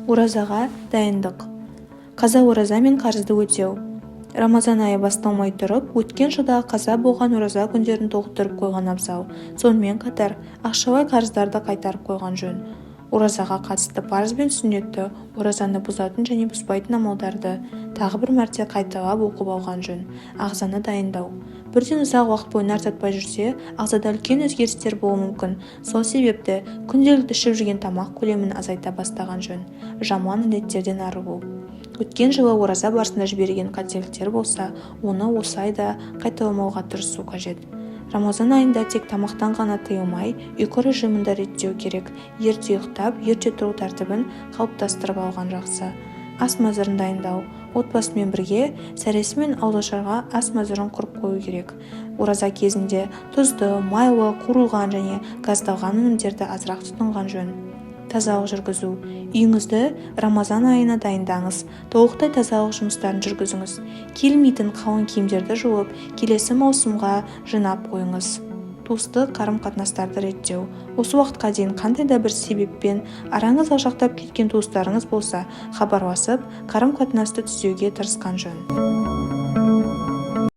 Оразаға дайындық. Қаза ораза мен қарызды өтеу. Рамазан айы басталмай тұрып, өткен жылдағы қаза болған ораза күндерін толықтырып қойған абзал. Сонымен қатар, ақшалай қарыздарды қайтарып қойған жөн. Оразаға қатысты парыз бен сүннетті, оразаны бұзатын және бұзбайтын амалдарды тағы бір мәрте қайталап оқып алған жөн. Ағзаны дайындау. Бірден ұзақ уақыт бойы нар татпай жүрсе, ағзада үлкен өзгерістер болуы мүмкін. Сол себепті күнделікті ішіп жүрген тамақ көлемін азайта бастаған жөн. Жаман індеттерден арылу. Өткен жылы ораза барысында жіберген қателіктер болса, оны осы айда қайталамауға тырысу қажет. Рамазан айында тек тамақтан ғана тыйылмай, ұйқы режимінде реттеу керек. Ерте ұйықтап, ерте тұру тәртібін қалыптастырып алған жақсы. Ас мәзірін дайындау. Отбасымен бірге сәресі мен ауызашарға ас мәзірін құрып қою керек. Ораза кезінде тұзды, майлы, қуырылған және газдалған өнімдерді азырақ тұтынған жөн. Тазалық жүргізу. Үйіңізді Рамазан айына дайындаңыз. Толықтай тазалық жұмыстарын жүргізіңіз. Келмейтін қалың киімдерді жуып, келесі маусымға жинап қойыңыз. Туыстық қарым-қатынастарды реттеу. Осы уақытқа дейін қандай да бір себеппен араңыз алшақтап кеткен туыстарыңыз болса, хабарласып, қарым-қатынасты түзеуге тырысқан жөн.